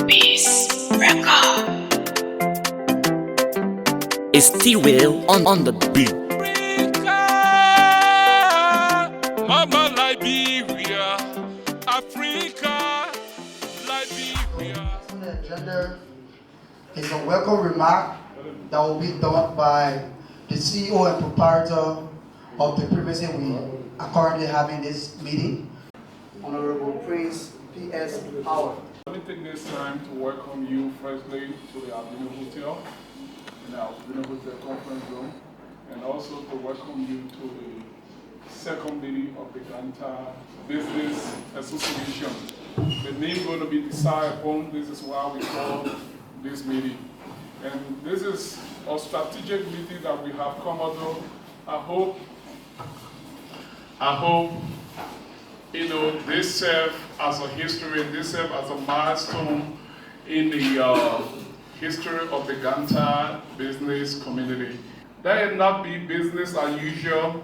Peace Record. It's T-Will on the beat. Mama Liberia, Africa, Liberia. On the agenda is a welcome remark that will be done by the CEO and proprietor of the premises we are currently having this meeting, Honorable Prince P.S. Howard. Let me take this time to welcome you firstly to the Albino Hotel, in our Albino Hotel conference room, and also to welcome you to the second meeting of the Gompa Business Association. The name going to be decided upon. This is why we call this meeting. And this is a strategic meeting that we have come out of. I hope, this serve as a history, this serve as a milestone in the history of the Gompa business community. That will not be business as usual.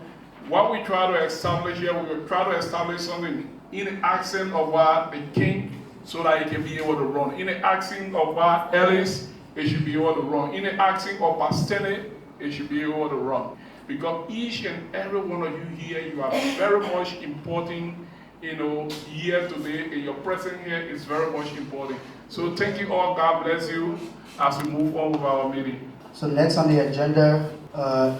What we try to establish here, we will try to establish something in the accent of what the king, so that it can be able to run. In the accent of what Ellis, it should be able to run. In the accent of Bastene, it should be able to run. Because each and every one of you here, you are very much important, here today, and your presence here is very much important. So thank you all, God bless you, as we move on with our meeting. So next on the agenda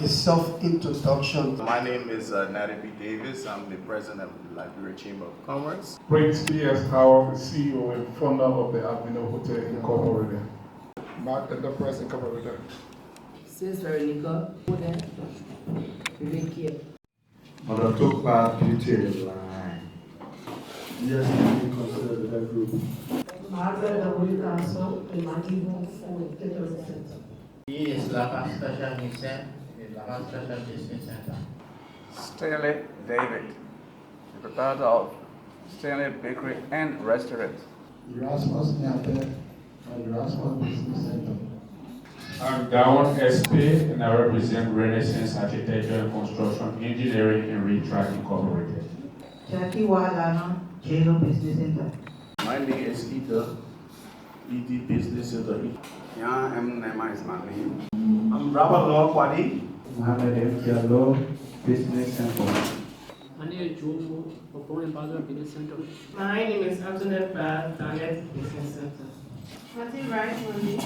is self-introduction. My name is Natty B. Davis. I'm the president of the Liberia Chamber of Commerce. Prince P.S. Howard, the CEO and founder of the Albino Hotel Incorporated. Mark Enterprise Incorporated. Sis Veronica, Vivek On the top part, beauty line. Yes, we consider that group. Margaret W. Council, the Mandibu Food Catering Center. He is Lava Special Mission, the Lava Special Business Center. Stanley David, the proprietor of Stanley Bakery and Restaurant. Erasmus Nyate and Erasmus Business Center. I'm Dawon SP and I represent Renaissance Architecture and Construction Engineering and Retrack Incorporated. Jackie Walana, Jalo Business Center. My name is Peter, ED Business Center. Yeah, Nema is my name. I'm Bravo Law Kwadi. Mohammed M. Diallo, Business Center. My name is Jomo, Opponent Bazaar Business Center. My name is Antoinette Bad, Target Business Center. Martin Rice Money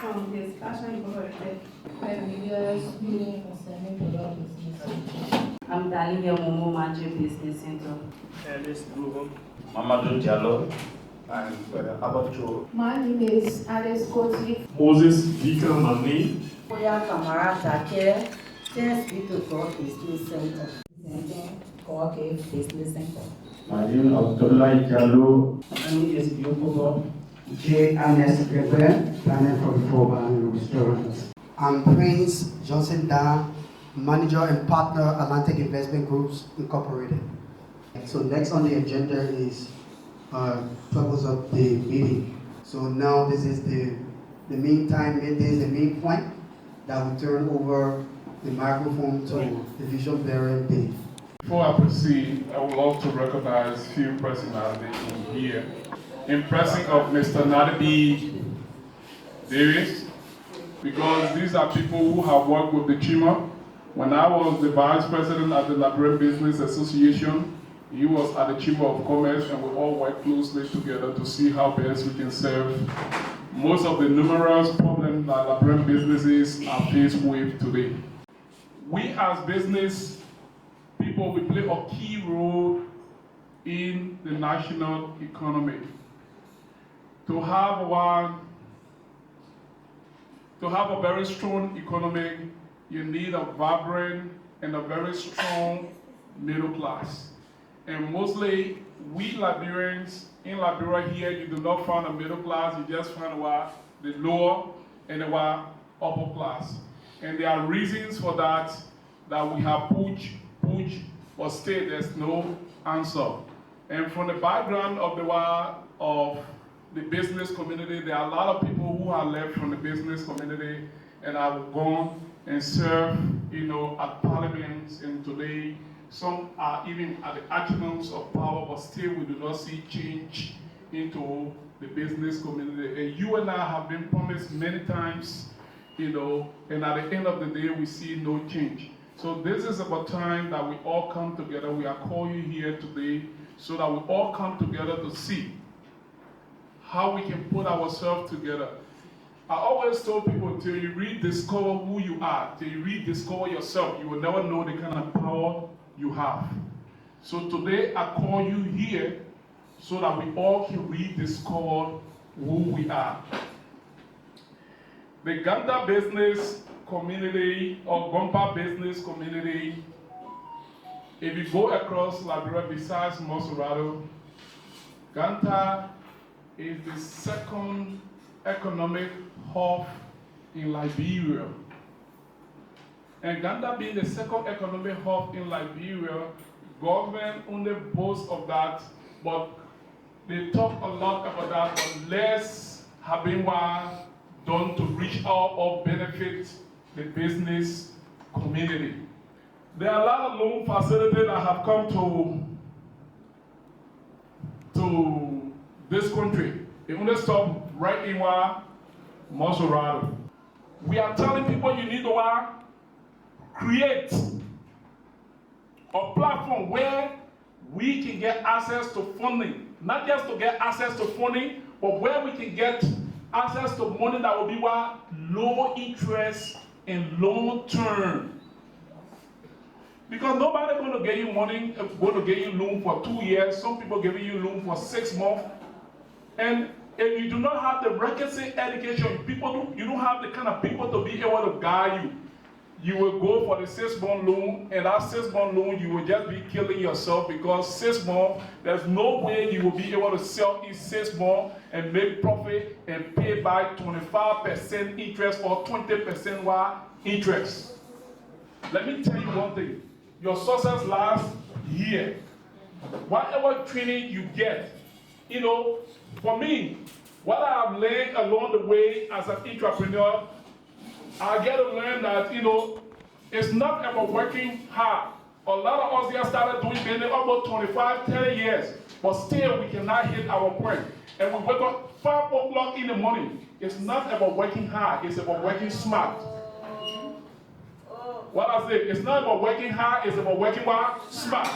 from the Fashion Incorporated. I'm Dalia Momo Magic Business Center. Alice Bruham. Mamadou Diallo and Abacho. My name is Alice Koti. Moses Vika Mani. Oya Kamara Take, Test B2 Business Center. Corke Business Center. My name is Abdullah Diallo. My name is Yokobo. J. Ernest Greber, planning for the Foban Restaurants. I'm Prince Johnson Da, manager and partner Atlantic Investment Groups Incorporated. So next on the agenda is purpose of the meeting. So now this is the meantime, this is the main point that we turn over the microphone to the vision bearer Dave. Before I proceed, I would love to recognize a few personalities in here. In presence of Mr. Natty Davis, because these are people who have worked with the Chima. When I was the vice president at the Liberia Business Association, he was at the Chamber of Commerce, and we all worked closely together to see how best we can serve most of the numerous problems that Liberian businesses are faced with today. We as business people, we play a key role in the national economy. To have a very strong economy, you need a vibrant and a very strong middle class. And mostly, we Liberians, in Liberia here, you do not find a middle class, you just find the lower and the upper class. And there are reasons for that we have push, but still there's no answer. And from the background of the business community, there are a lot of people who are left from the business community and have gone and served, at parliaments, and today some are even at the echelons of power, but still we do not see change into the business community. And you and I have been promised many times, and at the end of the day, we see no change. So this is about time that we all come together. We are calling you here today so that we all come together to see how we can put ourselves together. I always tell people, till you rediscover who you are, till you rediscover yourself, you will never know the kind of power you have. So today I call you here so that we all can rediscover who we are. The Ganta business community or Gompa business community, if you go across Liberia besides Mosurado, Ganta is the second economic hub in Liberia. And Ganta being the second economic hub in Liberia, government only boasts of that, but they talk a lot about that, but less have been done to reach out or benefit the business community. There are a lot of loan facilities that have come to this country. They only stop right in Mosurado. We are telling people you need to create a platform where we can get access to funding, not just to get access to funding, but where we can get access to money that will be low interest and long term. Because nobody going to get you money, going to get you loan for 2 years. Some people giving you loan for 6 months. And if you do not have the requisite education, you don't have the kind of people to be able to guide you. You will go for the 6-month loan, and that 6-month loan, you will just be killing yourself because 6 months, there's no way you will be able to sell in 6 months and make profit and pay back 25% interest or 20% interest. Let me tell you one thing. Your success lasts year. Whatever training you get, for me, what I have learned along the way as an entrepreneur, I get to learn that, it's not about working hard. A lot of us here started doing business about 25, 30 years, but still we cannot hit our point. And we wake up 5 o'clock in the morning. It's not about working hard, it's about working smart. What I say, it's not about working hard, it's about working smart.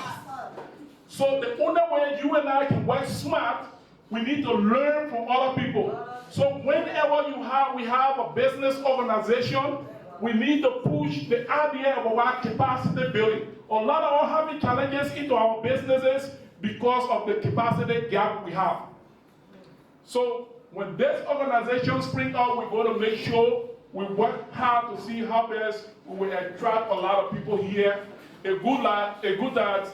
So the only way you and I can work smart, we need to learn from other people. So whenever we have a business organization, we need to push the idea of our capacity building. A lot of us having challenges into our businesses because of the capacity gap we have. So when this organization springs up, we're going to make sure we work hard to see how best we will attract a lot of people here. A good that,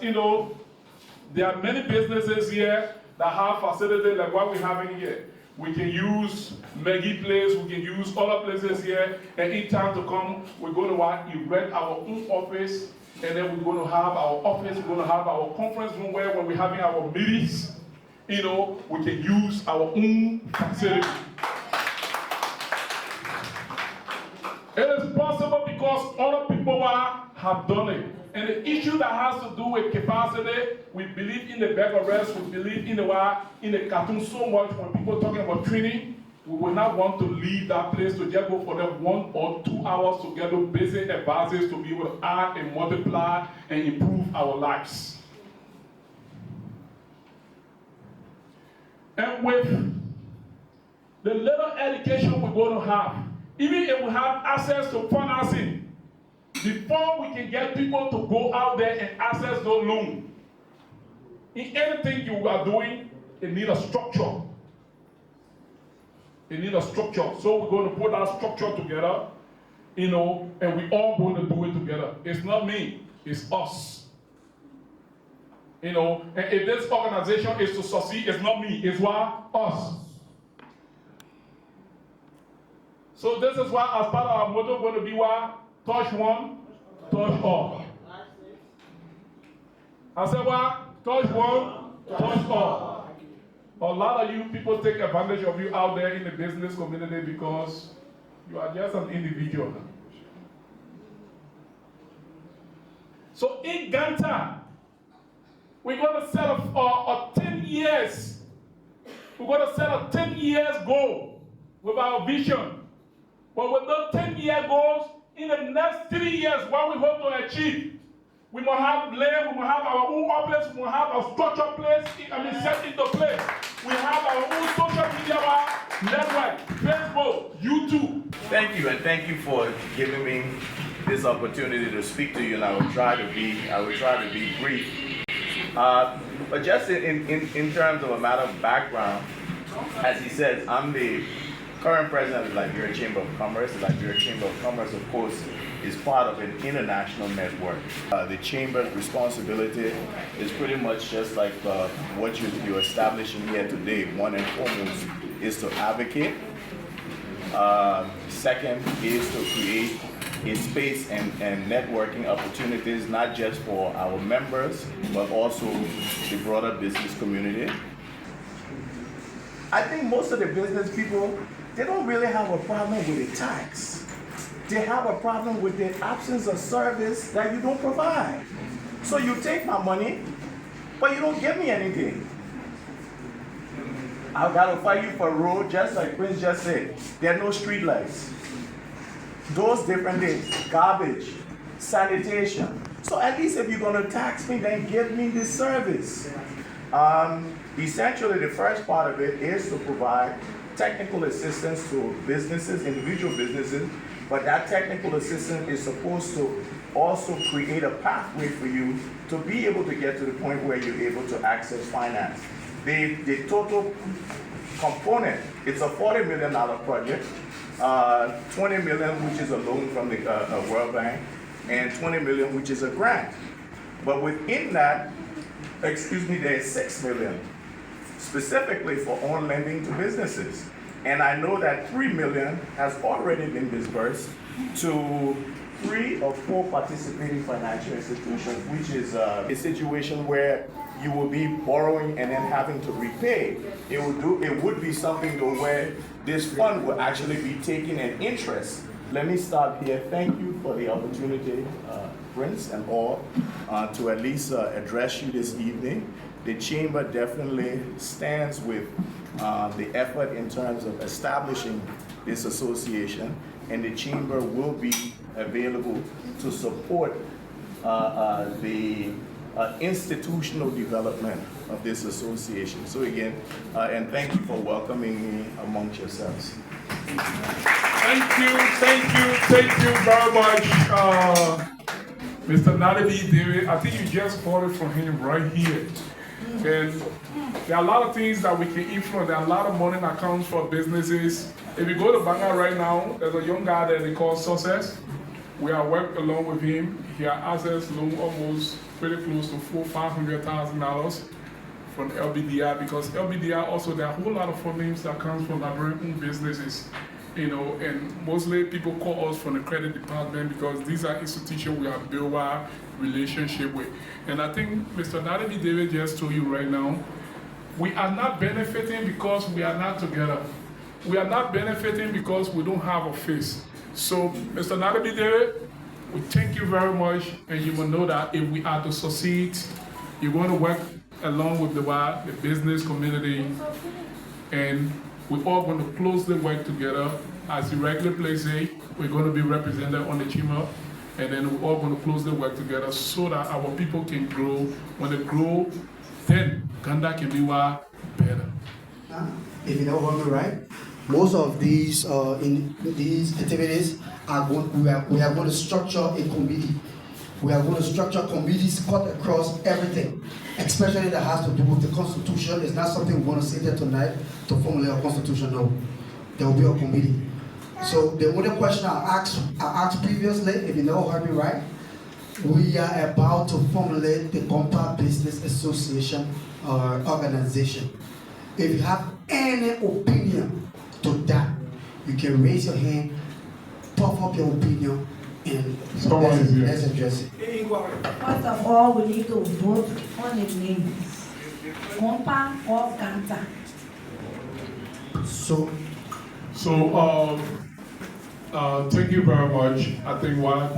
there are many businesses here that have facilities like what we're having here. We can use Maggie Place, we can use other places here, and in time to come, we're going to erect our own office, and then we're going to have our office, we're going to have our conference room where when we're having our meetings, we can use our own facility. It is possible because other people have done it. And the issue that has to do with capacity, we believe in the bag of rest, we believe in the cartoon so much. When people talking about training, we will not want to leave that place to just go for them 1 or 2 hours to get those basic advices to be able to add and multiply and improve our lives. And with the little education we're going to have, even if we have access to financing, before we can get people to go out there and access those loans, in anything you are doing, it needs a structure. It needs a structure. So we're going to put that structure together, and we all going to do it together. It's not me, it's us. And if this organization is to succeed, it's not me, it's us. So this is why, as part of our motto, going to be touch one, touch all. I said what? Touch one, touch all. A lot of you people take advantage of you out there in the business community because you are just an individual. So in Ganta, we're going to set up a 10 years We're going to set a 10 years goal with our vision. But with those 10-year goals, in the next 3 years, what we hope to achieve, we must have land, we must have our own office, we must have our structure place, set into place. We have our own social media network, Facebook, YouTube. Thank you, and thank you for giving me this opportunity to speak to you, and I will try to be brief. But just in terms of a matter of background, as he says, I'm the current president of the Liberia Chamber of Commerce. The Liberia Chamber of Commerce, of course, is part of an international network. The Chamber's responsibility is pretty much just like what you're establishing here today. One and foremost is to advocate. Second is to create a space and networking opportunities, not just for our members, but also the broader business community. I think most of the business people, they don't really have a problem with the tax. They have a problem with the absence of service that you don't provide. So you take my money, but you don't give me anything. I've got to fight you for a road, just like Prince just said. There are no street lights. Those different things, garbage, sanitation. So at least if you're going to tax me, then give me this service. Essentially, the first part of it is to provide technical assistance to businesses, individual businesses, but that technical assistance is supposed to also create a pathway for you to be able to get to the point where you're able to access finance. The total component, it's a $40 million project, $20 million, which is a loan from the World Bank, and $20 million, which is a grant. But within that, there's $6 million specifically for on lending to businesses. And I know that $3 million has already been disbursed to 3 or 4 participating financial institutions, which is a situation where you will be borrowing and then having to repay. It would be something though where this fund will actually be taking an interest. Let me start here. Thank you for the opportunity, Prince and all, to at least address you this evening. The Chamber definitely stands with the effort in terms of establishing this association, and the Chamber will be available to support the institutional development of this association. So again, and thank you for welcoming me amongst yourselves. Thank you very much, Mr. Nadabi David. I think you just heard it from him right here. And there are a lot of things that we can influence. There are a lot of money that comes for businesses. If you go to Banga right now, there's a young guy that they call Success. We are working along with him. He has access loan almost pretty close to $500,000 from LBDI, because LBDI also, there are a whole lot of fundings that comes from Liberian businesses. And mostly people call us from the credit department because these are institutions we have built our relationship with. And I think Mr. Nadabi David just told you right now, we are not benefiting because we are not together. We are not benefiting because we don't have a face. So, Mr. Nadabi David, we thank you very much, and you will know that if we are to succeed, you're going to work along with the business community, and we're all going to closely work together. As the regular place say, we're going to be represented on the Chamber, and then we're all going to closely work together so that our people can grow. When they grow, then Ganda can be better. If you know what we're right, most of these these activities are we are going to structure a committee. We are going to structure committees cut across everything, especially that has to do with the Constitution. It's not something we want to sit there tonight to formulate a Constitution. No, there will be a committee. So the only question I asked previously, if you know heard me right, we are about to formulate the Gompa Business Association or organization. If you have any opinion to that, you can raise your hand, puff up your opinion, and let's address it. First of all, we need to vote on the name. Gompa or Ganta. Thank you very much. I think what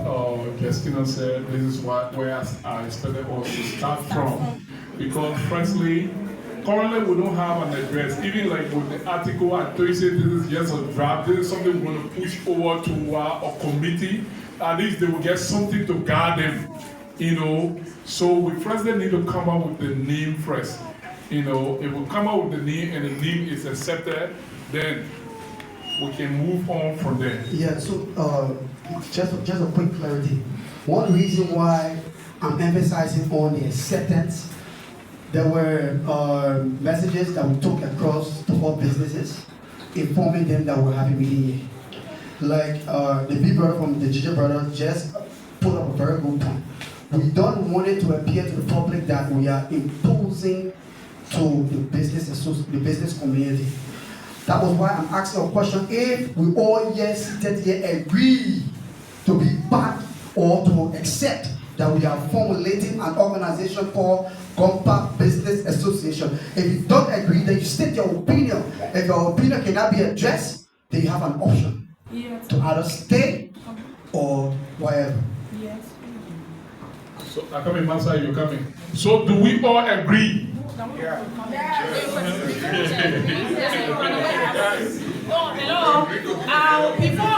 Justina said, this is where I expected us to start from. Because firstly, currently we don't have an address. Even like with the article, I told you say this is just a draft. This is something we're going to push over to a committee. At least they will get something to guide them, you know. So we first need to come up with the name first. You know, if we come up with the name and the name is accepted, then we can move on from there. Yeah, so just a quick clarity. One reason why I'm emphasizing on the acceptance, there were messages that we took across to all businesses, informing them that we're having meeting here. Like the big brother from the GBA brother just put up a very good point. We don't want it to appear to the public that we are imposing to the business community. That was why I'm asking a question. If we all here seated here agree to be back or to accept that we are formulating an organization called Gompa Business Association. If you don't agree, then you state your opinion. If your opinion cannot be addressed, then you have an option to either stay or whatever. Yes. So I come in, Master, you coming. So do we all agree?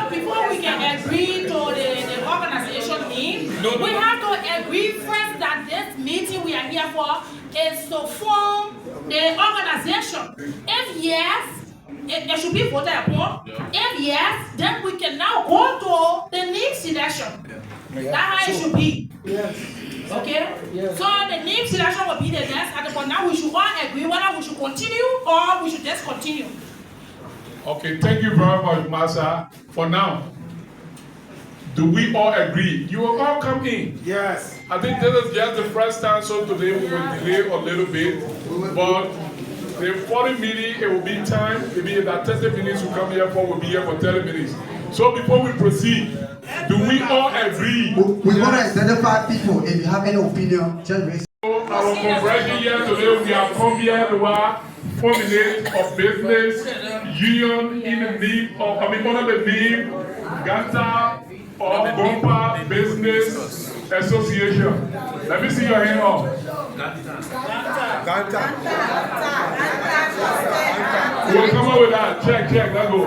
Before we can agree to the organization name, we have to agree first that this meeting we are here for is to form the organization. If yes, it should be voted upon. If yes, then we can now go to the name selection. That's how it should be. Okay? So the name selection will be the next, but now we should all agree whether we should continue or we should discontinue. Okay, thank you very much, Master. For now, do we all agree? You will all come in. Yes. I think this is just the first time, so today we will delay a little bit. But the 40 minutes, it will be time. Maybe about 30 minutes we come here for, we'll be here for 30 minutes. So before we proceed, do we all agree? We want to identify people. If you have any opinion, just raise. Our conference here today, we have come here to formulate a business union in the name of, under the name Ganta or Gompa Business Association. Let me see your hand up. Ganta. We'll come up with that. Check, that go.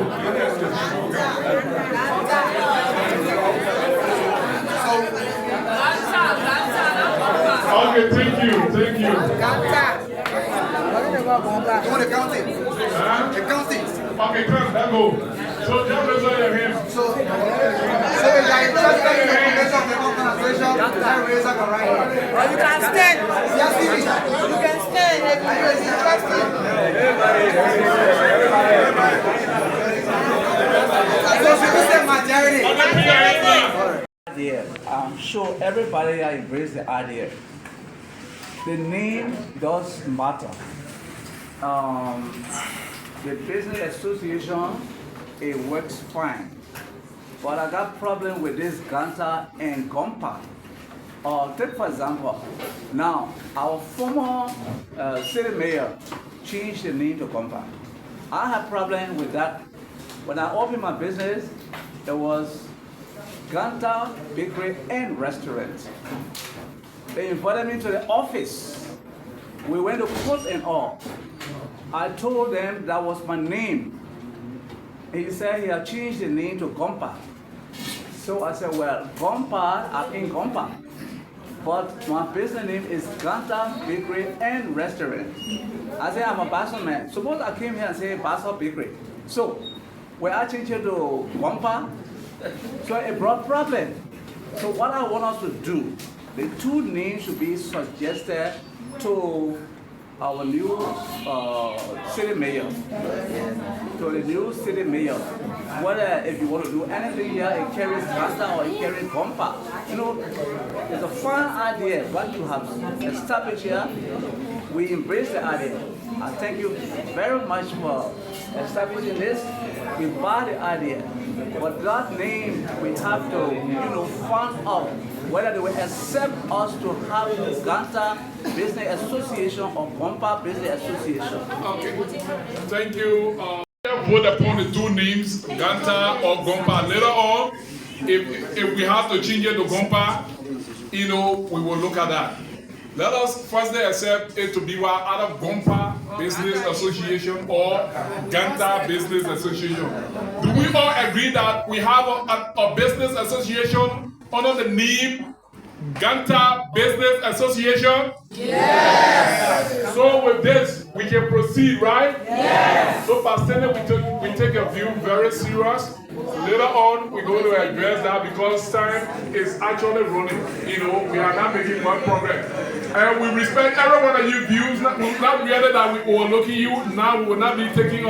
Okay, thank you. Okay, come, that go. So just raise your hand. So if you are interested in the formation of the organization, then raise up your right hand. Or you can stand. Yes, you can stand if you are interested. Idea. I'm sure everybody embrace the idea. The name does matter. The business association, it works fine. But I got problem with this Ganta and Gompa. Take for example, now our former city mayor changed the name to Gompa. I have problem with that. When I opened my business, it was Ganta Bakery and Restaurant. They invited me to the office. We went to court and all. I told them that was my name. He said he had changed the name to Gompa. So I said, well, Gompa, I'm in Gompa. But my business name is Ganta Bakery and Restaurant. I said, I'm a Basel man. Suppose I came here and say Basel Bakery. So when I changed it to Gompa, so it brought problem. So what I want us to do, the two names should be suggested to our new city mayor. To the new city mayor. Whether if you want to do anything here, it carries Ganta or it carries Gompa. You know, it's a fun idea what you have established here. We embrace the idea. I thank you very much for establishing this. We buy the idea. But that name, we have to, fund out whether they will accept us to have Ganta Business Association or Gompa Business Association. Okay, thank you. Vote upon the two names, Ganta or Gompa. Later on, if we have to change it to Gompa, we will look at that. let us firstly accept it to be either Gompa Business Association or Ganta Business Association. Do we all agree that we have a business association under the name Ganta Business Association? Yes. So with this, we can proceed, right? Yes. So by standing, we take a view very serious. Later on, we're going to address that because time is actually running. You know, we are not making much progress. And we respect every one of your views. Not really that we overlooking you. Now we will not be taking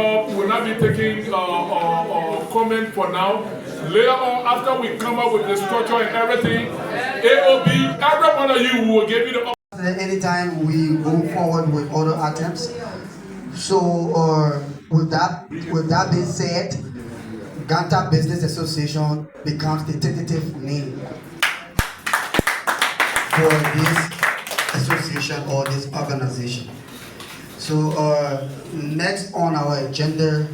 comment for now. Later on, after we come up with the structure and everything, AOB, every one of you will give you the. Anytime we go forward with other items. So with that being said, Ganta Business Association becomes the tentative name for this association or this organization. So next on our agenda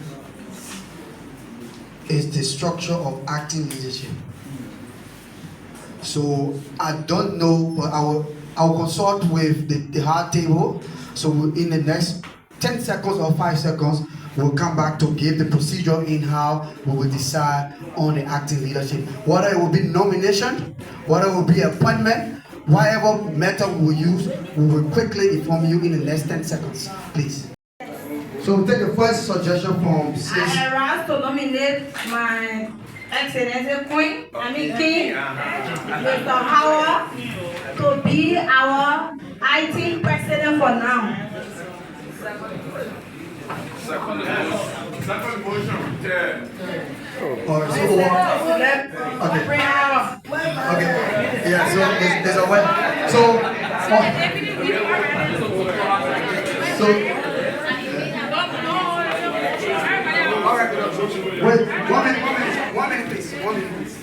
is the structure of acting leadership. So I don't know, but I'll consult with the hard table. So in the next 10 seconds or 5 seconds, we'll come back to give the procedure in how we will decide on the acting leadership. Whether it will be nomination, whether it will be appointment, whatever method we will use, we will quickly inform you in the next 10 seconds, please. So we'll take the first suggestion from Sis. I asked to nominate my Excellency Queen, King, Mr. Howard, to be our IT president for now. Second motion. Okay. Yeah, so there's a way. So wait, 1 minute, please. 1 minute, please.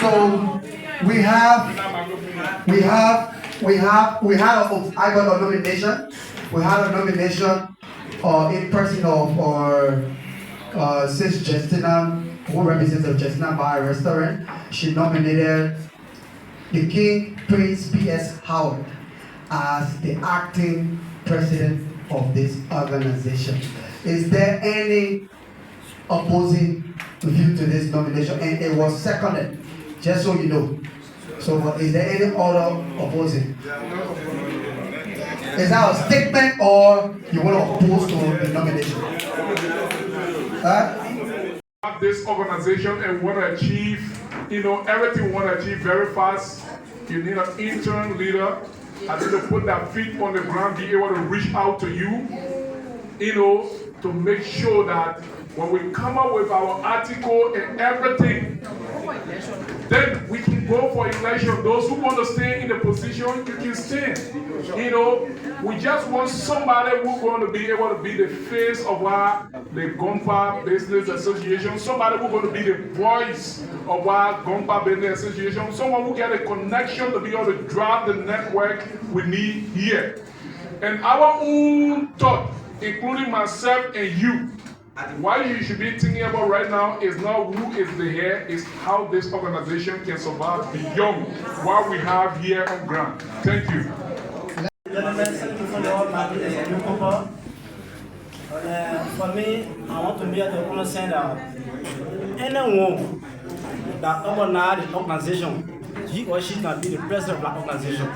So we have I got a nomination. We had a nomination in person of our Sis Justina, who represents the Justina Bar Restaurant. She nominated the King Prince P.S. Howard as the acting president of this organization. Is there any opposing view to this nomination? And it was seconded, just so you know. So is there any other opposing? Is that a statement or you want to oppose to the nomination? This organization and want to achieve, everything we want to achieve very fast. You need an interim leader. I need to put that feet on the ground, be able to reach out to you, to make sure that when we come up with our article and everything, then we can go for election. Those who want to stay in the position, you can stay. We just want somebody who's going to be able to be the face of the Gompa Business Association, somebody who's going to be the voice of our Gompa Business Association, someone who get a connection to be able to drive the network we need here. And our own thought, including myself and you, what you should be thinking about right now is not who is the head, it's how this organization can survive beyond what we have here on ground. Thank you. For me, I want to be able to understand that anyone that organizes the organization, he or she can be the president of that organization.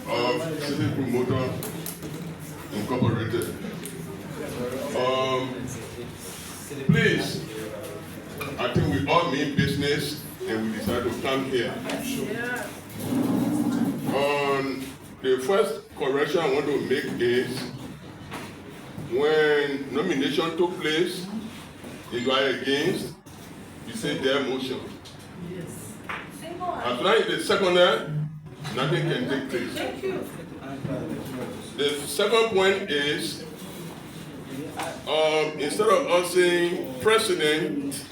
Of City Promoter Incorporated. Please, I think we all mean business and we decided to come here. The first correction I want to make is when nomination took place, if you are against, you say their motion. As long as the seconder, nothing can take place. The second point is, instead of us saying president,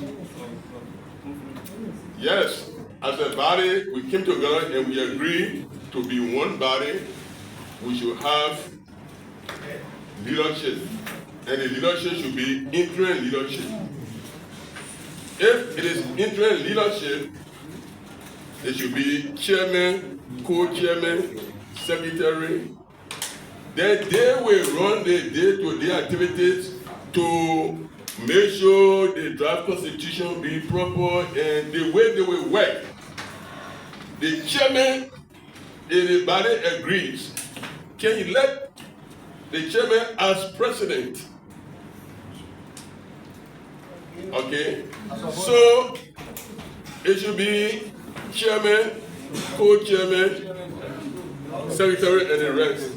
yes, as a body, we came together and we agreed to be one body. We should have leadership, and the leadership should be interim leadership. if it is interim leadership, it should be chairman, co-chairman, secretary. Then they will run the day-to-day activities to make sure the draft constitution be proper and the way they will work. The chairman, if the body agrees, can you let the chairman as president? Okay, so it should be chairman, co-chairman, secretary, and the rest.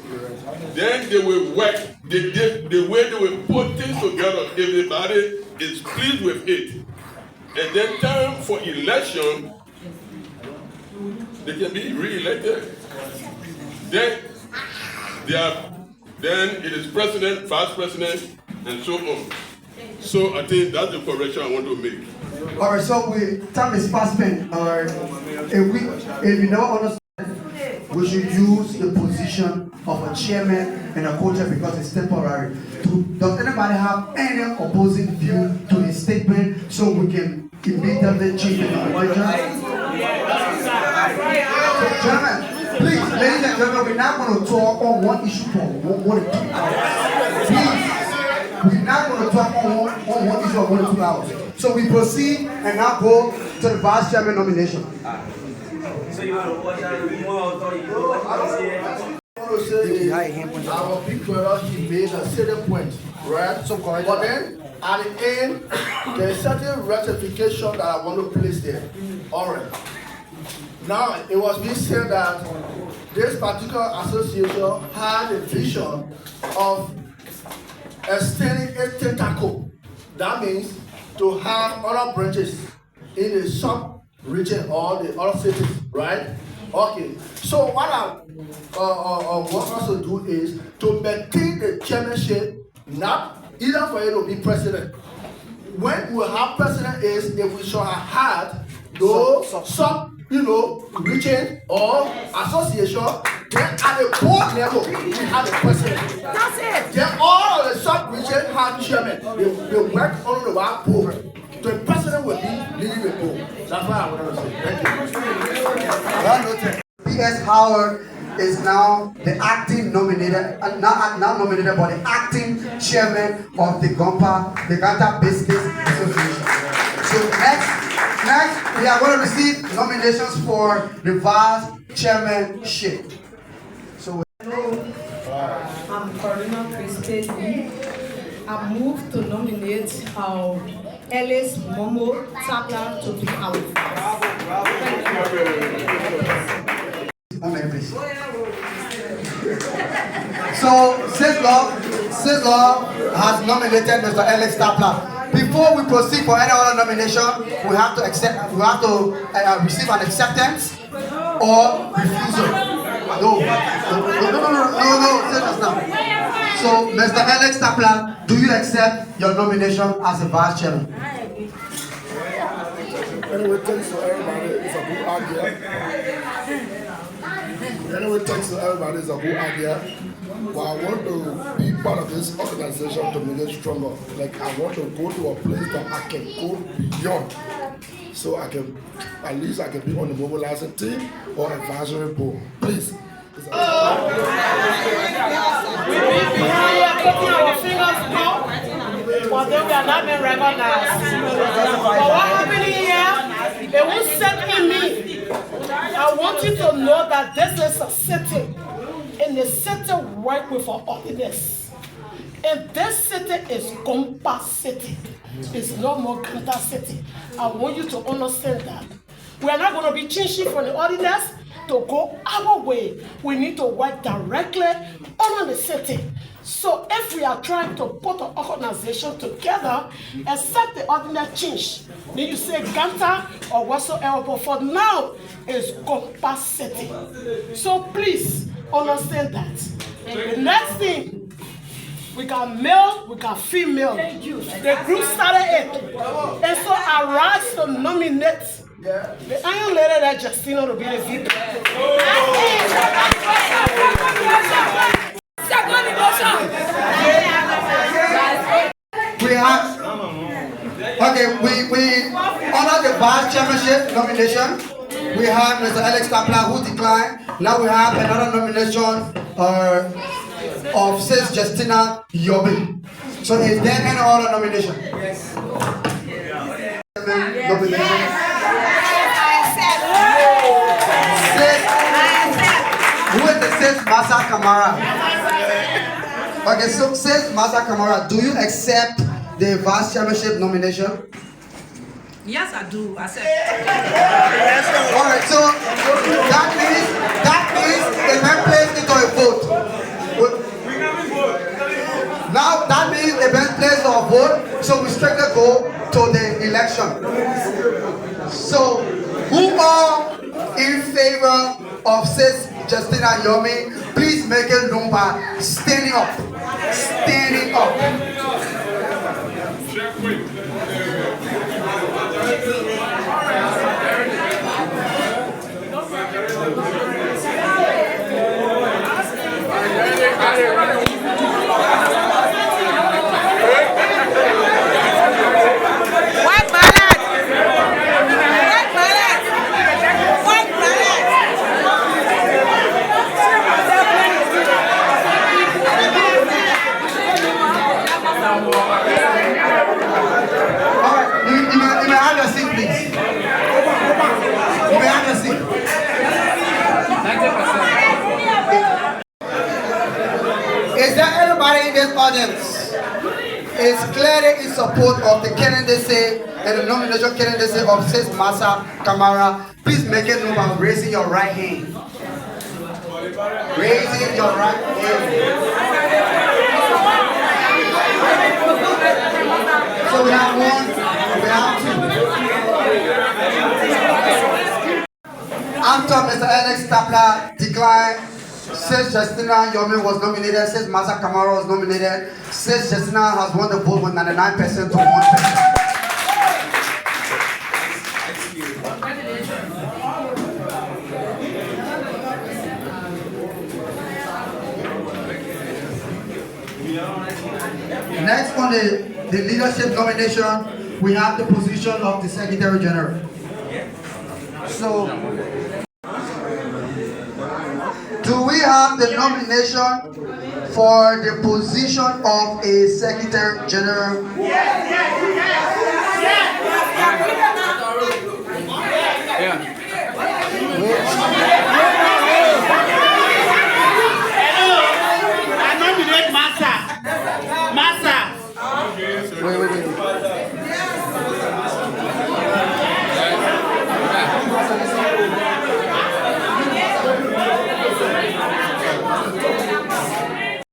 Then they will work the way they will put things together if the body is pleased with it. And then time for election, they can be re-elected. Then it is president, vice president, and so on. So I think that's the correction I want to make. All right, so time is fast spent. All right, if you never understand, we should use the position of a chairman and a co-chair because it's temporary. Does anybody have any opposing view to his statement so we can immediately change the nomenclature? So, gentlemen, please, ladies and gentlemen, we're not going to talk on one issue for more than 2 hours. Please. We're not going to talk on one issue of 1 or 2 hours. So we proceed and now go to the vice chairman nomination. So you want to watch that more authority? I want to say our big brother, he made a certain point, right? So but then at the end, there's certain ratification that I want to place there. All right. Now it was being said that this particular association had a vision of extending a tentacle. That means to have other branches in the sub-region or the other cities, right? Okay. So what I want us to do is to maintain the chairmanship, not either for you to be president. When we have president is if we should have had those region or association, then at the board level, we have a president. That's it. Then all of the sub-region have chairman. They work on the one board. The president will be leading the board. That's what I want to say. Thank you. P.S. Howard is now the acting nominated, not nominated, but the acting chairman of the Gompa, the Ganta Business Association. So next, we are going to receive nominations for the vice chairmanship. So, I'm Cardinal Christine. I move to nominate our Ellis Momo Tapla to be our So, Sislov has nominated Mr. Ellis Tapla. Before we proceed for any other nomination, we have to receive an acceptance or refusal. No, say this now. So, Mr. Alex Tapla, do you accept your nomination as a vice chairman? Anyway, thanks to everybody. It's a good idea. But I want to be part of this organization to make it stronger. Like I want to go to a place that I can go beyond. So I can, at least I can be on the mobilizing team or advisory board. Please. We are putting our fingers out, but then we are not being recognized. But what happened here, they will set in me. I want you to know that this is a city. And the city work with our ordinance. And this city is Gompa City. It's no more Ganta City. I want you to understand that. We are not going to be changing from the ordinance to go our way. We need to work directly on the city. So if we are trying to put an organization together, except the ordinance change, then you say Ganta or whatsoever, but for now, it's Gompa City. So please, understand that. The next thing, we got male, we got female. The group started it. And so I rise to nominate the iron lady that Justina to be the VP. We have, okay, nomination. We have Mr. Alex Tapla who declined. Now we have another nomination of Sis Justina Yobi. So is there any other nomination? Yes. Nomination. Who is the Sis Masa Kamara? Okay, so Sis Masa Kamara, do you accept the Vice Chairmanship nomination? Yes, I do. I said. Alright, so that means it been placed into a vote. Now that means it been placed on a vote, so we strictly go to the election. So who are in favor of Sis Justina Yomi? Please make it known by standing up. Standing up. Is there anybody in this audience is clearly in support of the candidacy and the nomination candidacy of Sis Masa Kamara? Please make it known by raising your right hand. Raising your right hand. So we have one, we have two. After Mr. Alex Tapla declined, Sis Justina Yomi was nominated, Sis Masa Kamara was nominated. Sis Justina has won the vote with 99% to 1%. Next on the leadership nomination, we have the position of the Secretary General. So, do we have the nomination for the position of a Secretary General? I nominate Masa. Wait.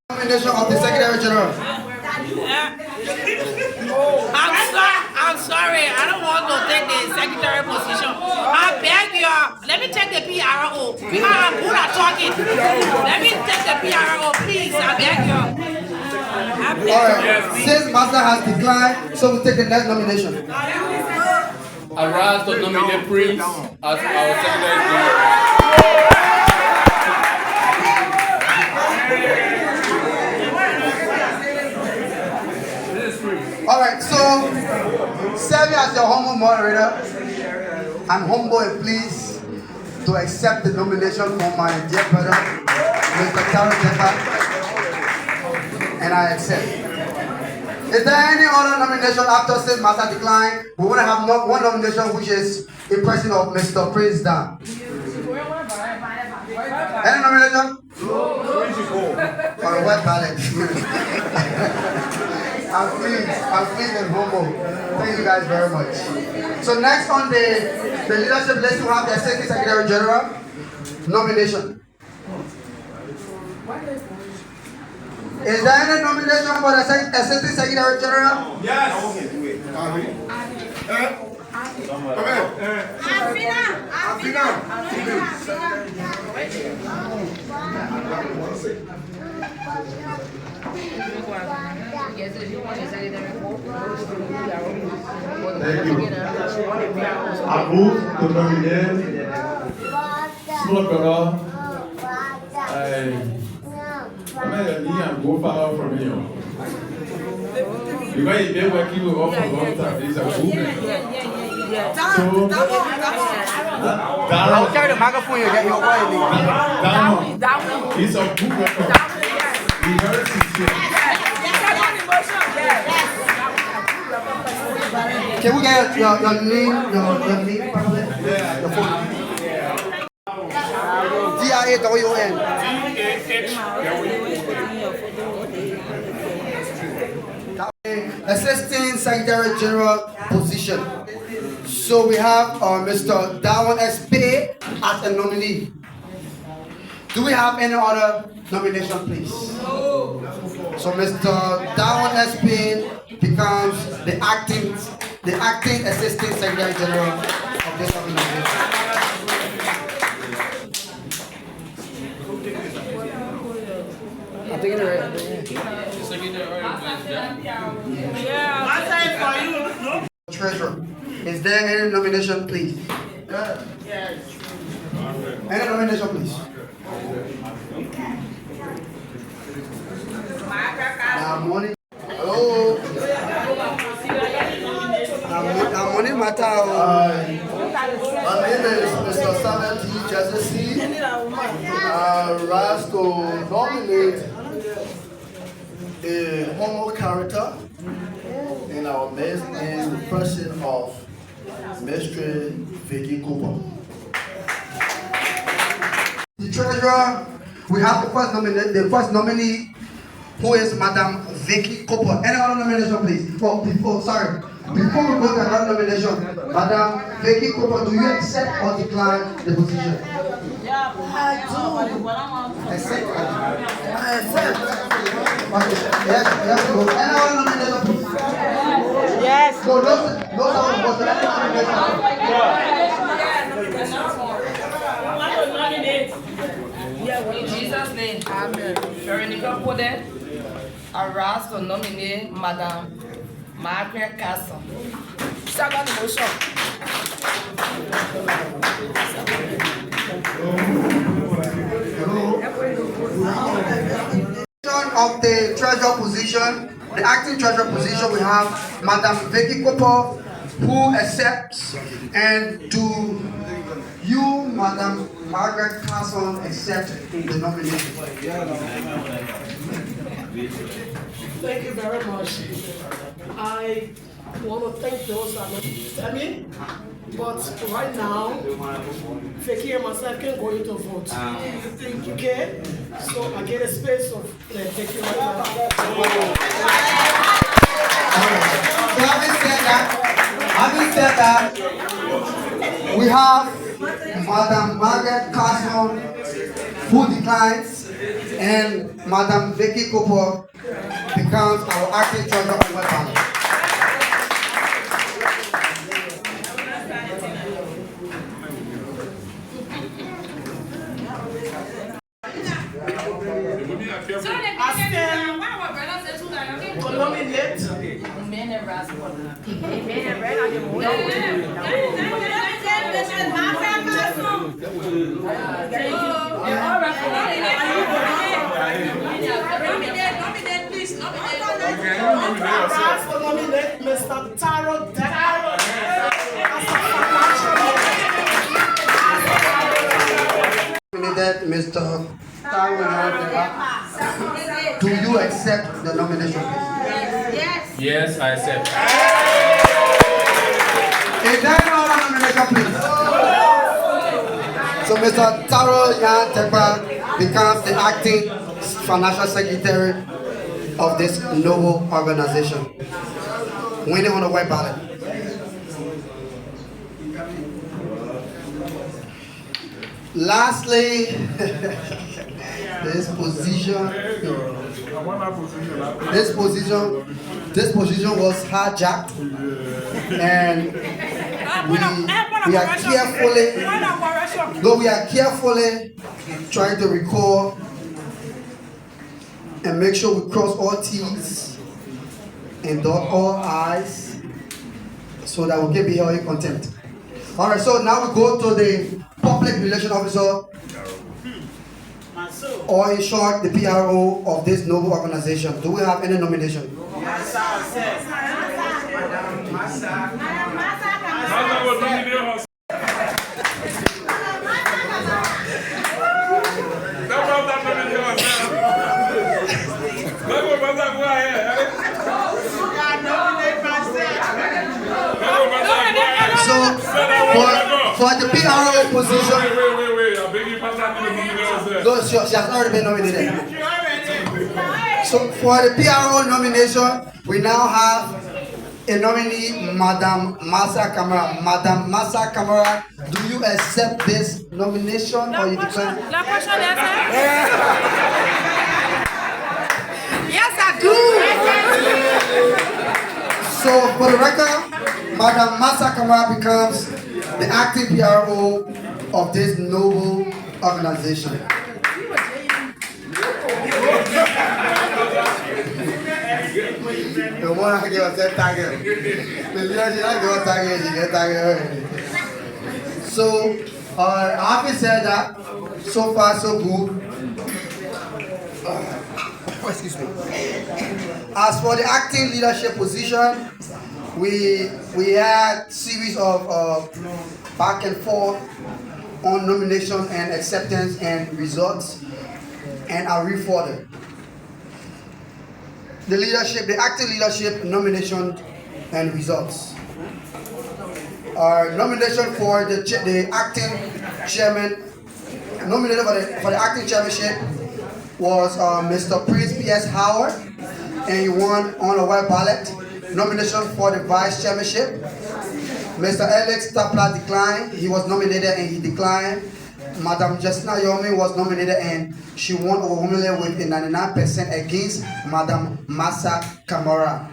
Nomination of the Secretary General. I'm sorry. I don't want to take the secretary position. I beg you. Let me take the PRO. Because I'm good at talking. Let me take the PRO, please. I beg you. Alright, since Master has declined, so we'll take the next nomination. I rise to nominate Prince as our Secretary General. Alright, so serving as your humble moderator, I'm humble and pleased to accept the nomination from my dear brother, Mr. Taro Jetta, and I accept. Is there any other nomination after since Master declined? We want to have one nomination, which is in person of Mr. Prince Dan. Any nomination? Or a wet ballot. I'm pleased and humble. Thank you guys very much. So next on the leadership list, we have the Assistant Secretary General nomination. Is there any nomination for the Assistant Secretary General? Yes. I move to nominate small brother. I'm Gompa from here. Because he's been working with us for a long time. He's a woman. I'll carry the microphone you get your boy. He's a good record. He's very sincere. Can we get your name, your phone? DIAWN. Assistant Secretary General position. So we have Mr. Darwin SP as a nominee. Do we have any other nomination, please? So Mr. Darwin SP becomes the acting Assistant Secretary General of this organization. I'm taking it right. Treasurer, is there any nomination, please? Yes. Any nomination, please? Morning. Hello. Morning, Mata. My name is Mr. Samuel T. Jesse. Rise to nominate a homo character in our midst is the person of Mr. Vicky Cooper. The treasurer, we have the first nominee, who is Madam Vicky Cooper. Any other nomination, please? Before we go to another nomination, Madam Vicky Cooper, do you accept or decline the position? Accept. Yes. Any other nomination, please? Yes. So those are the In Jesus' name, amen. Veronica Pode, arise to nominate Madam Margaret Castle. Second motion. Of the treasurer position, the acting treasurer position, we have Madam Vicky Cooper, who accepts, and do you, Madam Margaret Castle, accept the nomination? Thank you very much. I want to thank those that are not but right now, Vicky and myself can go into vote. Okay? So I get a space of Vicky right now. So having said that, we have Madam Margaret Castle, who declines, and Madam Vicky Cooper becomes our acting treasurer of West Bank. Mr. Taro Mr. Do you accept the nomination, please? Yes, I accept. Is there no other nomination, please? So Mr. Taro Yan Tekpa becomes the acting financial secretary of this noble organization. Winning on the white ballot. Lastly, this position was hijacked, and we are carefully trying to record and make sure we cross all T's and dot all I's so that we can be held in contempt. All right, so now we go to the public relations officer, or in short, the PRO of this noble organization. Do we have any nomination? So, for the PRO position, Wait. I beg you, Pastor, no, she has already been nominated. So, for the PRO nomination, we now have a nominee, Madam Masa Kamara. Madam Masa Kamara, do you accept this nomination or you decline? La question is, yes, I do. So, for the record, Madam Masa Kamara becomes the acting PRO of this noble organization. The one I give us that target. The leadership I give us target, you get target already. So, having said that, so far so good. Excuse me. As for the acting leadership position, we had series of back and forth on nomination and acceptance and results, and I read further. The acting leadership nomination and results. Our nomination for the acting chairman, nominated for the acting chairmanship was Mr. Prince P.S. Howard, and he won on a white ballot. Nomination for the vice chairmanship, Mr. Alex Tapla declined. He was nominated and he declined. Madam Justina Yomi was nominated and she won overwhelmingly with a 99% against Madam Masa Kamara.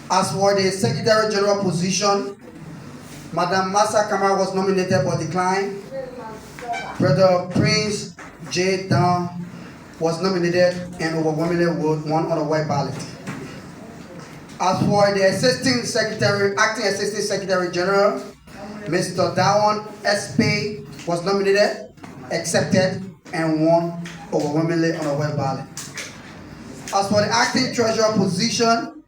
As for the Secretary General position, Madam Masa Kamara was nominated but declined. Brother Prince J. Down was nominated and overwhelmingly won on a white ballot. As for the acting assistant secretary general, Mr. Dawon S.P. was nominated, accepted, and won overwhelmingly on a white ballot. As for the acting treasurer position,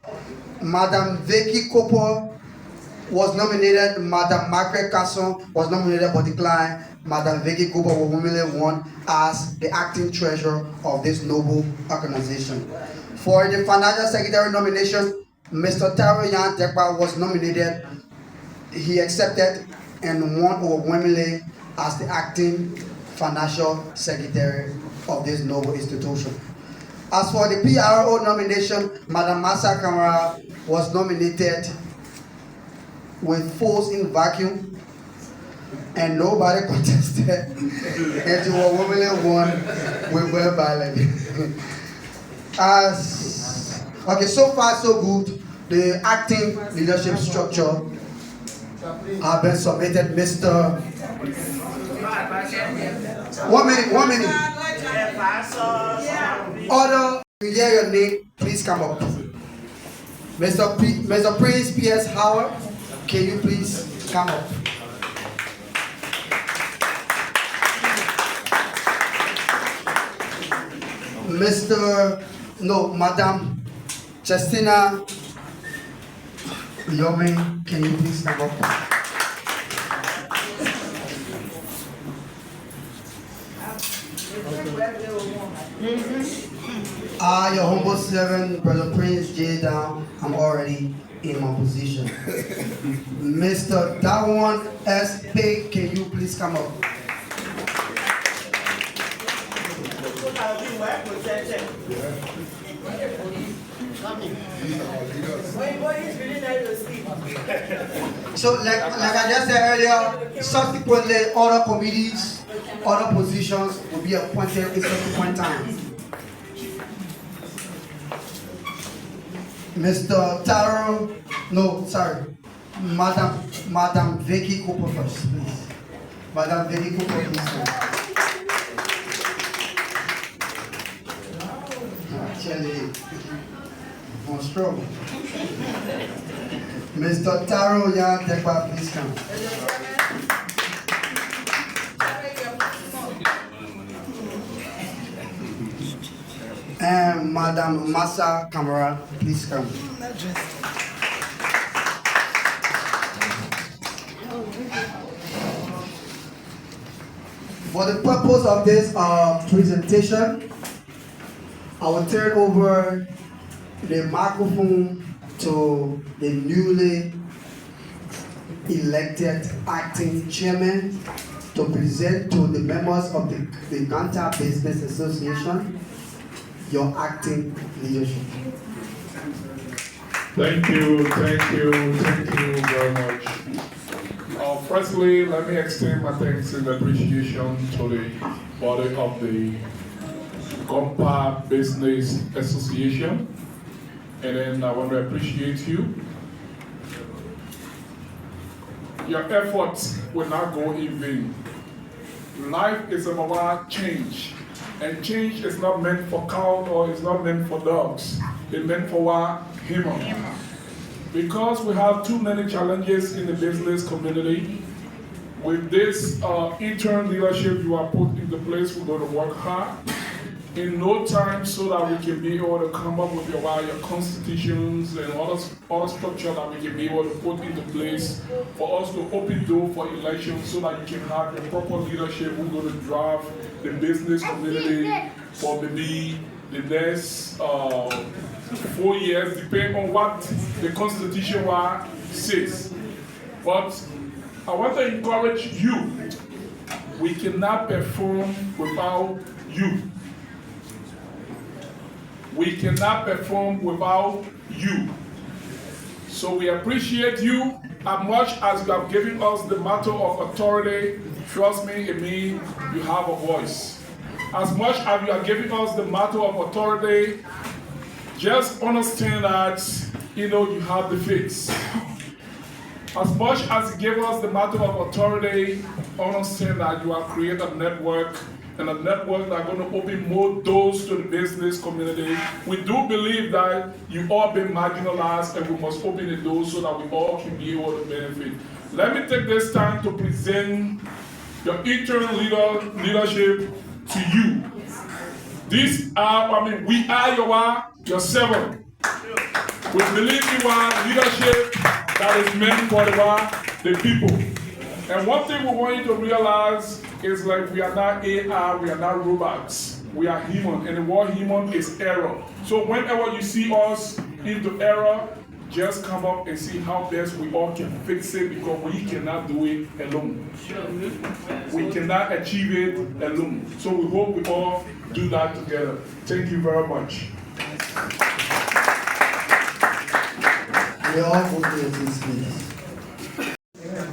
Madam Vicky Cooper was nominated. Madam Margaret Casson was nominated but declined. Madam Vicky Cooper overwhelmingly won as the acting treasurer of this noble organization. For the financial secretary nomination, Mr. Taro Yan Tekpa was nominated. He accepted and won overwhelmingly as the acting financial secretary of this noble institution. As for the PRO nomination, Madam Masa Kamara was nominated with votes in vacuum and nobody contested, and she overwhelmingly won with well ballot. Okay, so far so good. The acting leadership structure have been submitted. Mr. 1 minute. Order, you hear your name, please come up. Mr. Prince P.S. Howard, can you please come up? Madam Justina Yomi, can you please come up? Your humble servant, Brother Prince J. Down, I'm already in my position. Mr. Dawon S.P., can you please come up? So, like I just said earlier, subsequently, other committees, other positions will be appointed in subsequent time. Mr. Taro, Madam Vicky Cooper first, please. Madam Vicky Cooper, please. Actually, on strong. Mr. Taro Yan Tekpa, please come. And Madam Masa Kamara, please come. For the purpose of this presentation, I will turn over the microphone to the newly elected acting chairman to present to the members of the Gompa Business Association your acting leadership. Thank you very much. Firstly, let me extend my thanks and appreciation to the body of the Gompa Business Association. And then I want to appreciate you. Your efforts will not go in vain. Life is about change. And change is not meant for cows or it's not meant for dogs. It's meant for humans. Because we have too many challenges in the business community, with this interim leadership you are put into place, we're going to work hard in no time so that we can be able to come up with your constitutions and other structure that we can be able to put into place for us to open door for elections so that you can have the proper leadership who's going to drive the business community for maybe the next 4 years, depending on what the constitution says. But I want to encourage you. We cannot perform without you. We cannot perform without you. So we appreciate you as much as you have given us the matter of authority. Trust me, it means you have a voice. As much as you are giving us the matter of authority, just understand that you have the fix. As much as you give us the matter of authority, understand that you have created a network, and a network that are going to open more doors to the business community. We do believe that you all been marginalized and we must open the doors so that we all can be able to benefit. Let me take this time to present your interim leadership to you. We are your servant. We believe you are leadership that is meant for the people. And one thing we want you to realize is like we are not AI, we are not robots. We are human, and the word human is error. So whenever you see us into error, just come up and see how best we all can fix it, because we cannot do it alone. We cannot achieve it alone. So we hope we all do that together. Thank you very much. We all hope this is.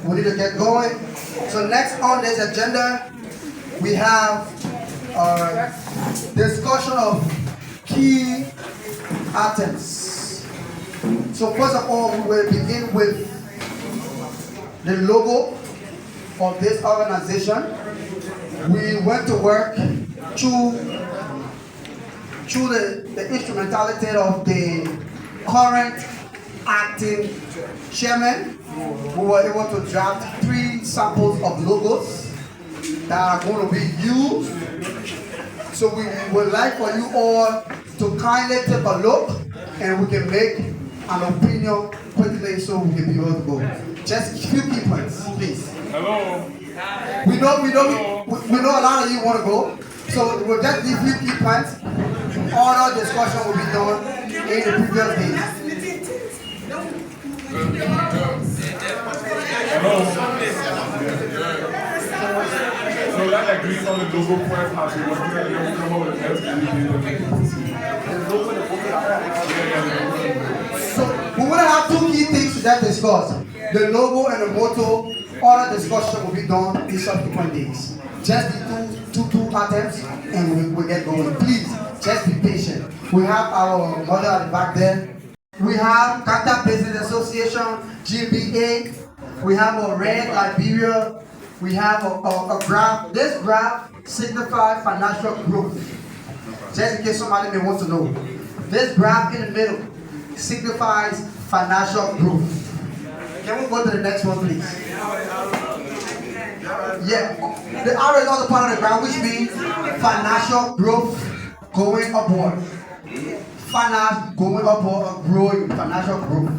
We need to get going. So next on this agenda, we have discussion of key items. So first of all, we will begin with the logo of this organization. We went to work through the instrumentality of the current acting chairman. We were able to draft 3 samples of logos that are going to be used. So we would like for you all to kindly take a look and we can make an opinion quickly so we can be able to go. Just a few key points, please. Hello. We know a lot of you want to go. So we'll just give you key points. All our discussion will be done in the previous days. Hello. So let's agree on the logo point as we come up with the next. So we want to have 2 key things to that discuss. The logo and the motto. All the discussion will be done in subsequent days. Just the two items and we'll get going. Please, just be patient. We have our mother at the back there. We have Gompa Business Association, GBA. We have a red Liberia. We have a graph. This graph signifies financial growth. Just in case somebody may want to know. This graph in the middle signifies financial growth. Can we go to the next one, please? Yeah. The arrow is also part of the graph, which means financial growth going upward. Finance going upward, growing, financial growth.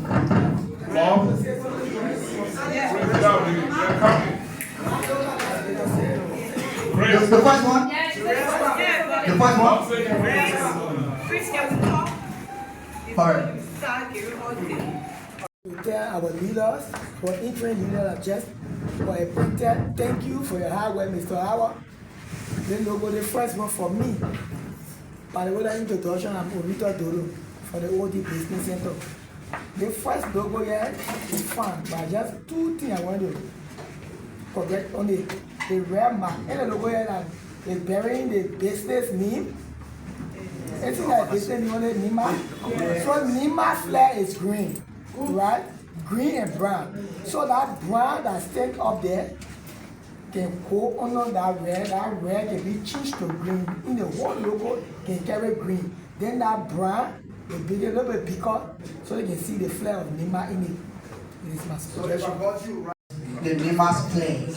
Prince. The first one? The first one? All right. We tell our leaders, our interim leaders, just for a printed thank you for your hard work, Mr. Howard. Then logo the first one for me. By the way, the introduction, I'm Orita Doro for the OD Business Center. The first logo here is fun, but just two things I want to correct on the red mark. And the logo here is bearing the business name. It's like business name on the Nima. So Nima flag is green, right? Green and brown. So that brown that stands up there can go under that red can be changed to green. In the whole logo can carry green. Then that brown will be a little bit bigger so you can see the flag of Nima in it. It is my suggestion. The Nima's flag.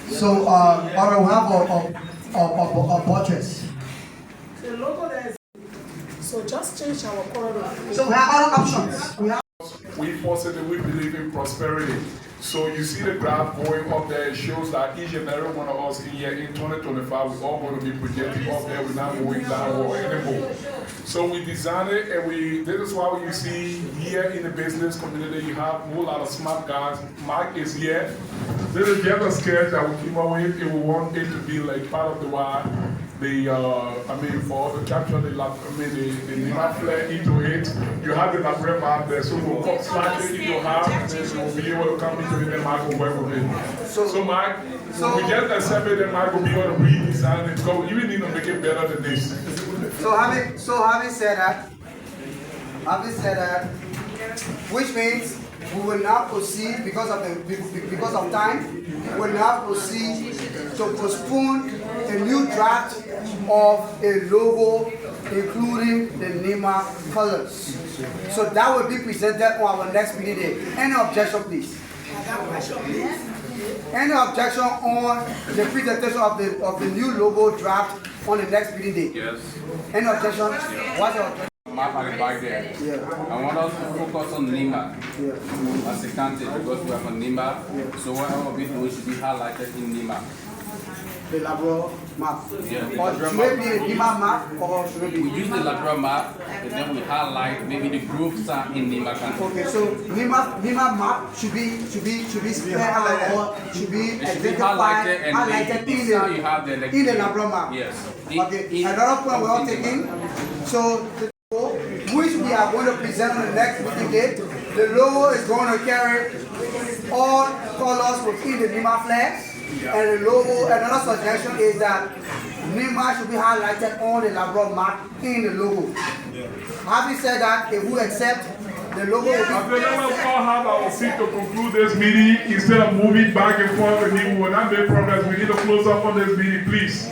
So, we have a buttress. The logo there is. So just change our color. So we have other options. We positively believe in prosperity. So you see the graph going up there, it shows that each and every one of us in here in 2025, we're all going to be projecting up there, we're not going downward anymore. So we designed it, and this is why you see here in the business community, you have a whole lot of smart guys. Mike is here. This is just a sketch that we came up with, and we want it to be like part of the why. For to capture the Nima flag into it, you have the Labra map there, so we'll cut slightly into half, and then we'll be able to come into it, and Mike will work with it. So Mike, we just accepted that Mike will be able to redesign it, so you need to make it better than this. So having said that, which means we will now proceed because of time. We will now proceed to postpone a new draft of a logo, including the Nima colors. So that will be presented on our next meeting day. Any objection, please? Any objection on the presentation of the new logo draft on the next meeting day? Yes. Any objection? What's your objection? Map at the back there. I want us to focus on Nima as a country because we have a Nima. So whatever we do should be highlighted in Nima. The Labra map. Yeah, Or should it be a Nima map or should it be? We use the Labra map and then we highlight maybe the groups are in Nima country. Okay, so Nima map should be spread out or should be identified, highlighted in the Labra map. Yes. Okay, another point we're all taking. So which we are going to present on the next meeting date. The logo is going to carry all colors within the Nima flag. And the logo, another suggestion is that Nima should be highlighted on the Labra map in the logo. Having said that, if we accept the logo, I think let us all have our seat to conclude this meeting instead of moving back and forth with him. We will not make progress. We need to close up on this meeting, please.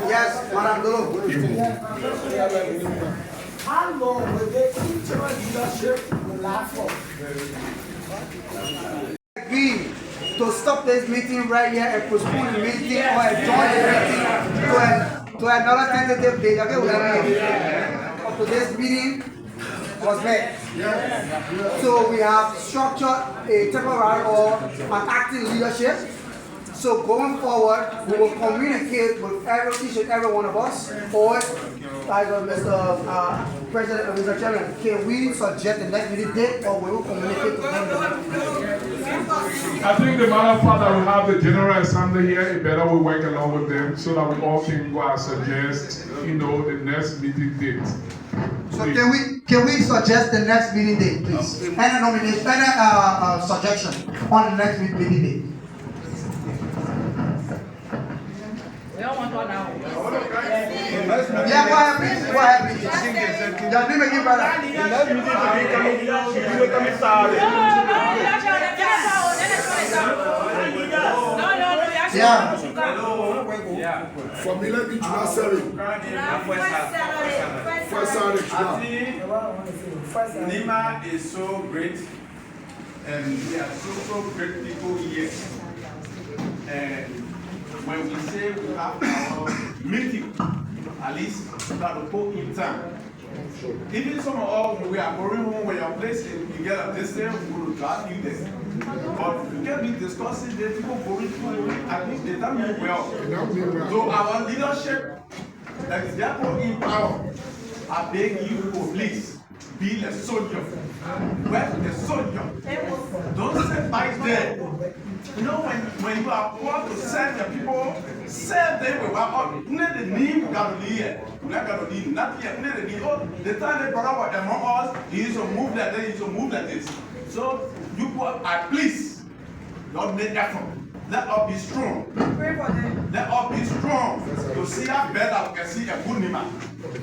Yes, Madam Dolo. How long will the interim leadership last for? Agree to stop this meeting right here and postpone the meeting or adjourn the meeting to another tentative date. Okay, so this meeting was met. So we have structured a temporary or an acting leadership. So going forward, we will communicate with each and every one of us, or like Mr. President or Mr. Chairman, can we suggest the next meeting date, or we will communicate with them? I think the matter of fact that we have the General Assembly here, it better we work along with them so that we all can go and suggest, the next meeting date. So can we suggest the next meeting date, please? Any nomination, any suggestion on the next meeting date? Yeah, go ahead, please. Go ahead, please. Just be making better. Yeah. From 11 July 7. First Saturday, Nima is so great, and there are so great people here. And when we say we have our meeting, at least at the point in time, Even some of us, when we are going home, when your place, you get a distance, we will drive you there. But we can be discussing the people going through, I think they don't mean well. So our leadership, that is therefore in power, I beg you to please be a soldier. Work a soldier. Don't sit back there. You know, when you are called to serve the people, serve them with what the name Galilee. Not Galilee, not yet. The time they brought up among us, he used to move like this, he used to move like this. So you please, don't make effort. Let us be strong. Pray for them. Let us be strong to see how better we can see a good neighbor.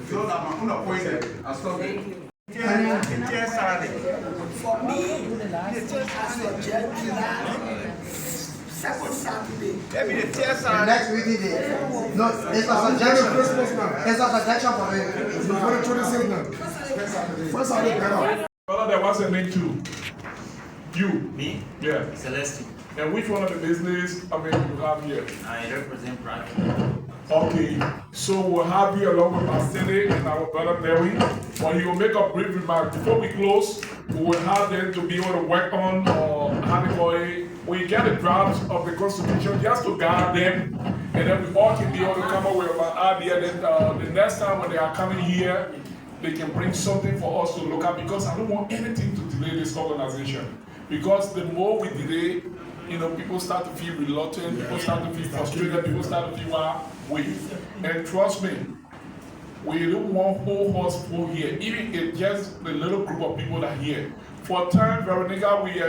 So that I'm going to point there. I'll stop there. For me, the church has a July, second Saturday. The next meeting day. No, it's a suggestion. It's a suggestion for me. First Saturday. Brother, there was a name too. You? Me? Yeah. Celestine. And which one of the business you have here? I represent Pride. Okay, so we'll have you along with Pastor and our brother Mary. But he will make a brief remark. Before we close, we will have them to be able to work on we get a draft of the Constitution just to guide them, and then we all can be able to come up with an idea. Then the next time when they are coming here, they can bring something for us to look at, because I don't want anything to delay this organization. Because the more we delay, people start to feel reluctant, people start to feel frustrated, people start to feel wait. And trust me, we don't want whole horse full here. Even if just the little group of people that are here. For time, Veronica, we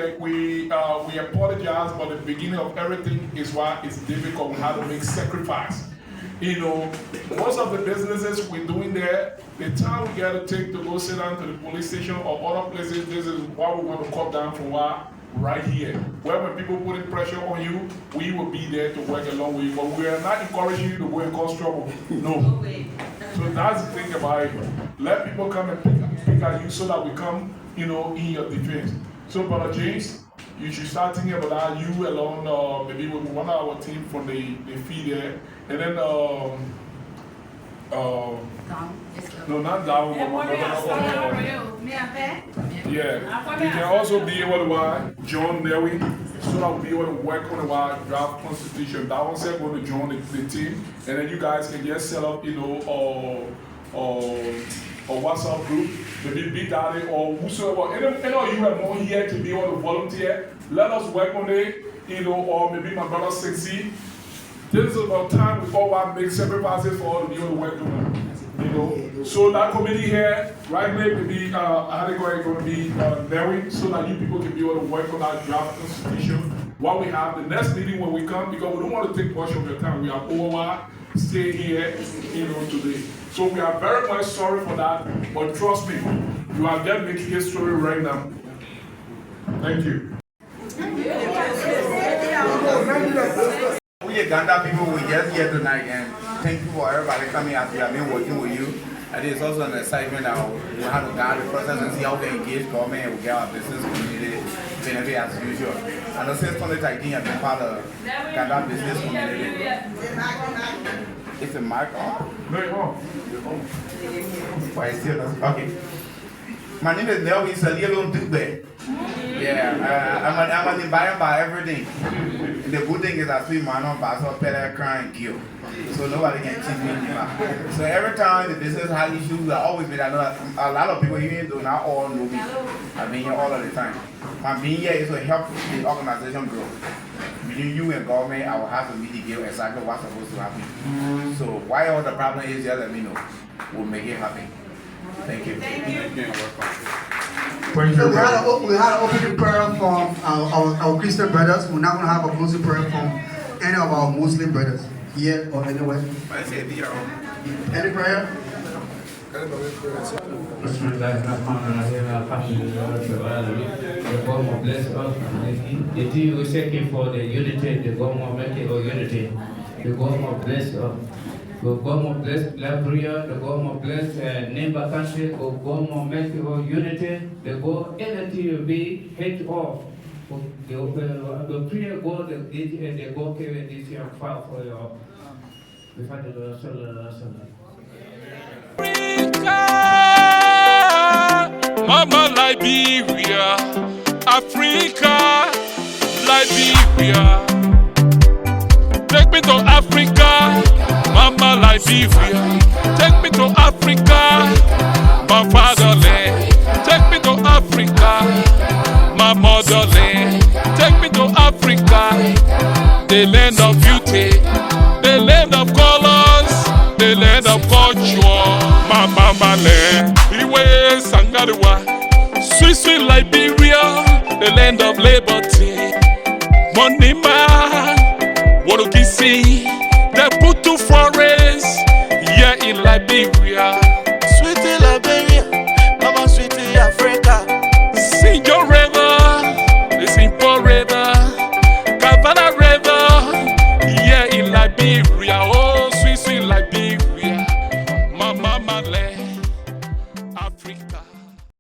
apologize, but the beginning of everything is why it's difficult. We have to make sacrifice. Most of the businesses we're doing there, the time we get to take to go sit down to the police station or other places, this is why we want to cut down from right here. Where when people putting pressure on you, we will be there to work along with you. But we are not encouraging you to go and cause trouble. No. So that's the thing about it. Let people come and pick at you so that we come, in your defense. So, Brother James, you should start thinking about you alone, maybe with one of our team from the feed there. And then, no, not down. Yeah. You can also be able to join Nelly so that we'll be able to work on the draft constitution. That one said going to join the team, and then you guys can just set up, a WhatsApp group, maybe Big Daddy or whosoever. Any of you are more here to be able to volunteer. Let us work on it, or maybe my brother 60. This is about time we all want to make sacrifices for all of you to work on. So that committee here, right now, maybe going to be Mary, so that you people can be able to work on our draft constitution. While we have the next meeting when we come, because we don't want to take much of your time. We have over stay here, today. So we are very much sorry for that, but trust me, you are there making history right now. Thank you. We Uganda people, we just here tonight, and thank you for everybody coming out. We have been working with you. And it's also an excitement that we have to guide the process and see how we engage government and we get our business community benefit as usual. And since 2013, I've been part of Uganda business community. It's a mic on? No, it's on. Why is it on? Okay. My name is Nelvin Salilo Dube. Yeah, I'm an environment by everything. And the good thing is I see my own pastor, Peter, crying guilt. So nobody can cheat me anymore. So every time the business has issues, I always been, I know a lot of people, even though not all know me, I've been here all of the time. My being here is to help the organization grow. Between you and government, I will have to mitigate exactly what's supposed to happen. So why all the problem is, just let me know. We'll make it happen. Thank you. Thank you. So we had an opening prayer from our Christian brothers. We're not going to have a closing prayer from any of our Muslim brothers here or anywhere. Any prayer? God bless us. The thing we seeking for the unity, the God make it unity. The God bless us. The God bless Liberia, the God bless neighbor country, the God make it unity. The God unity will be head off. The prayer God, the God gave this year for your. We find the Lord. Mama Liberia, Africa, Liberia. Take me to Africa, Mama Liberia. Take me to Africa, my fatherland. Take me to Africa, my motherland. Take me to Africa, the land of beauty, the land of colors, the land of culture. My mama land, Iwe Sangariwa, sweet, sweet Liberia, the land of liberty. Monima.